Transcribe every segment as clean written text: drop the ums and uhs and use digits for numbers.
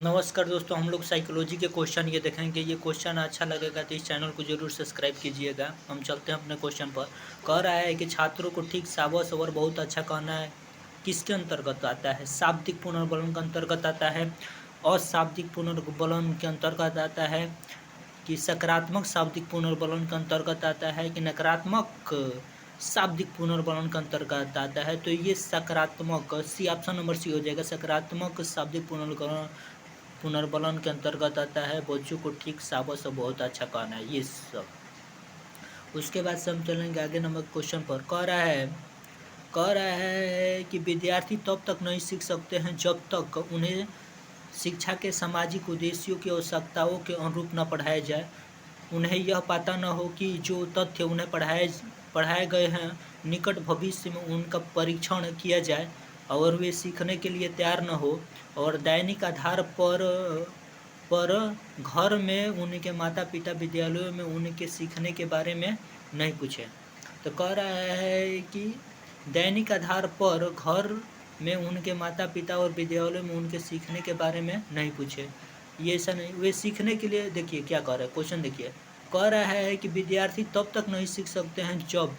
नमस्कार दोस्तों, हम लोग साइकोलॉजी के क्वेश्चन ये देखेंगे। ये क्वेश्चन अच्छा लगेगा तो इस चैनल को जरूर सब्सक्राइब कीजिएगा। हम चलते हैं अपने क्वेश्चन पर। कह रहा है कि छात्रों को ठीक शाबाश और बहुत अच्छा कहना है किसके अंतर्गत आता है? शाब्दिक पुनर्बलन के अंतर्गत आता है, अशाब्दिक पुनर्बलन के अंतर्गत आता है, कि सकारात्मक शाब्दिक पुनर्बलन के अंतर्गत आता है, कि नकारात्मक शाब्दिक पुनर्बलन के अंतर्गत आता है? तो ये सकारात्मक सी, ऑप्शन नंबर सी हो जाएगा। सकारात्मक शाब्दिक पुनर्बलन के अंतर्गत आता है। बच्चों को ठीक शाबाश और बहुत अच्छा कहना है, ये सब। उसके बाद से हम चलेंगे आगे नंबर क्वेश्चन पर। कह रहा है कि विद्यार्थी तब तक नहीं सीख सकते हैं जब तक उन्हें शिक्षा के सामाजिक उद्देश्यों की आवश्यकताओं के अनुरूप न पढ़ाया जाए। उन्हें यह पता न हो कि जो तथ्य उन्हें पढ़ाए गए हैं निकट भविष्य में उनका परीक्षण किया जाए और वे सीखने के लिए तैयार न हो, और दैनिक आधार पर घर में उनके माता पिता विद्यालयों में उनके सीखने के बारे में नहीं पूछे। तो कह रहा है कि दैनिक आधार पर घर में उनके माता पिता और विद्यालयों में उनके सीखने के बारे में नहीं पूछे। ये ऐसा नहीं, वे सीखने के लिए, देखिए क्या कह रहा है क्वेश्चन, देखिए कह रहा है कि विद्यार्थी तब तक नहीं सीख सकते हैं जब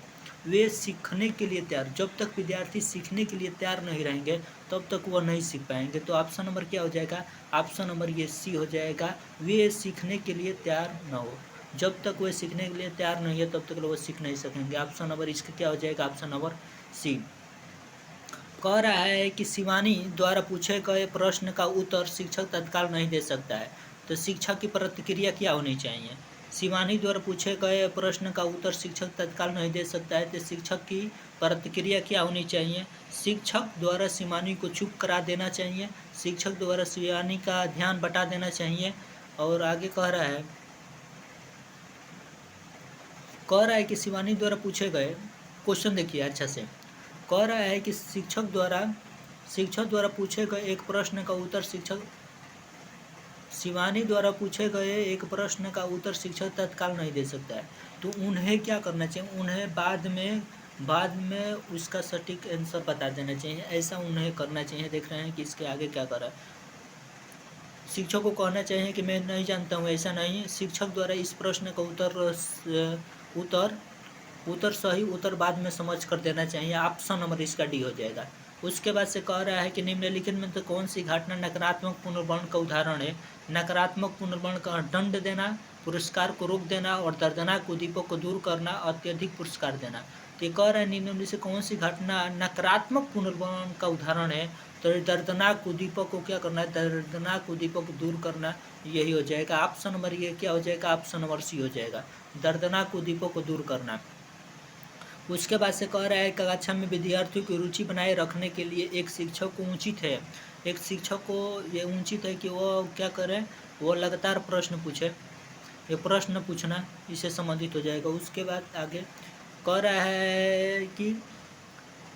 वे सीखने के लिए तैयार, जब तक विद्यार्थी सीखने के लिए तैयार नहीं रहेंगे तब तक वह नहीं सीख पाएंगे। तो ऑप्शन नंबर क्या हो जाएगा? ऑप्शन नंबर ये सी हो जाएगा। वे सीखने के लिए तैयार न हो, जब तक वे सीखने के लिए तैयार नहीं है तब तक वो सीख नहीं सकेंगे। ऑप्शन नंबर इसका क्या हो जाएगा? Option number C. कह रहा है कि शिवानी द्वारा पूछे गए प्रश्न का उत्तर शिक्षक तत्काल नहीं दे सकता है, तो शिक्षक की प्रतिक्रिया क्या होनी चाहिए? शिवानी द्वारा पूछे गए प्रश्न का उत्तर शिक्षक तत्काल नहीं दे सकता है, तो शिक्षक की प्रतिक्रिया क्या होनी चाहिए? शिक्षक द्वारा शिवानी को चुप करा देना चाहिए, शिक्षक द्वारा शिवानी का ध्यान बटा देना चाहिए। और आगे कह रहा है कि शिवानी द्वारा पूछे गए क्वेश्चन, देखिए अच्छा से। कह रहा है कि शिक्षक द्वारा पूछे गए एक प्रश्न का उत्तर शिवानी द्वारा पूछे गए एक प्रश्न का उत्तर शिक्षक तत्काल नहीं दे सकता है, तो उन्हें क्या करना चाहिए? उन्हें बाद में उसका सटीक आंसर बता देना चाहिए, ऐसा उन्हें करना चाहिए। देख रहे हैं कि इसके आगे क्या कर रहा है। शिक्षक को कहना चाहिए कि मैं नहीं जानता हूँ, ऐसा नहीं। शिक्षक द्वारा इस प्रश्न का उत्तर सही उत्तर बाद में समझ कर देना चाहिए। ऑप्शन नंबर इसका डी हो जाएगा। उसके बाद से कह रहा है कि निम्नलिखित में तो कौन सी घटना नकारात्मक पुनर्वर्ण का उदाहरण है? नकारात्मक पुनर्वर्ण का दंड देना, पुरस्कार को रोक देना और दर्दनाक उद्दीपक को दूर करना, अत्यधिक पुरस्कार देना। तो ये कह रहा है निम्न में से कौन सी घटना नकारात्मक पुनर्वर्ण का उदाहरण है? तो दर्दनाक उद्दीपक को क्या करना है? दर्दनाक उद्दीपक को दूर करना, यही हो जाएगा। ऑप्शन नंबर ये क्या हो जाएगा? ऑप्शन नंबर सी हो जाएगा, दर्दनाक उद्दीपक को दूर करना। उसके बाद से कह रहा है कक्षा में विद्यार्थियों की रुचि बनाए रखने के लिए एक शिक्षक को ये उचित है कि वो क्या करे? वो लगातार प्रश्न पूछे। ये प्रश्न पूछना इससे संबंधित हो जाएगा। उसके बाद आगे कह रहा है कि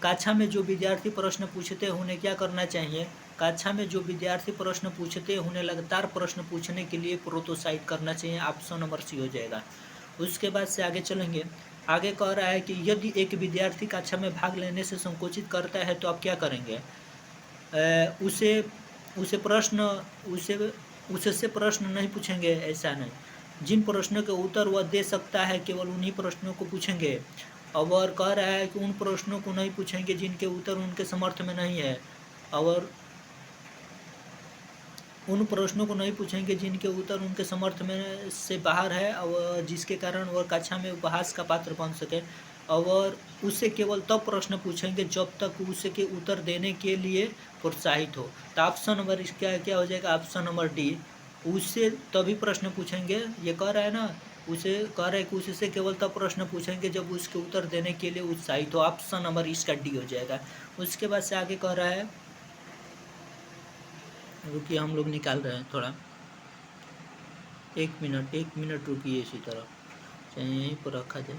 कक्षा में जो विद्यार्थी प्रश्न पूछते हैं उन्हें क्या करना चाहिए? कक्षा में जो विद्यार्थी प्रश्न पूछते हैं उन्हें लगातार प्रश्न पूछने के लिए प्रोत्साहित करना चाहिए। ऑप्शन नंबर सी हो जाएगा। उसके बाद से आगे चलेंगे। आगे कह रहा है कि यदि एक विद्यार्थी कक्षा में भाग लेने से संकोचित करता है तो आप क्या करेंगे? उससे प्रश्न नहीं पूछेंगे, ऐसा नहीं। जिन प्रश्नों के उत्तर वह दे सकता है केवल उन्हीं प्रश्नों को पूछेंगे। और कह रहा है कि उन प्रश्नों को नहीं पूछेंगे जिनके उत्तर उनके समर्थ में नहीं है, और उन प्रश्नों को नहीं पूछेंगे जिनके उत्तर उनके समर्थ में से बाहर है और जिसके कारण वह कक्षा में उपहास का पात्र बन सके। और उससे केवल तब प्रश्न पूछेंगे जब तक उसके उत्तर देने के लिए प्रोत्साहित हो। तो ऑप्शन नंबर इसका क्या हो जाएगा? Option number D. उससे तभी प्रश्न पूछेंगे, ये कह रहा है ना, उसे कह रहा है कि उससे केवल तब प्रश्न पूछेंगे जब उसके उत्तर देने के लिए उत्साहित हो। ऑप्शन नंबर इसका डी हो जाएगा। उसके बाद से आगे कह रहा है, रुकिए हम लोग निकाल रहे हैं थोड़ा, एक मिनट रुकिए, इसी तरह चाहे यहीं पर रखा जाए।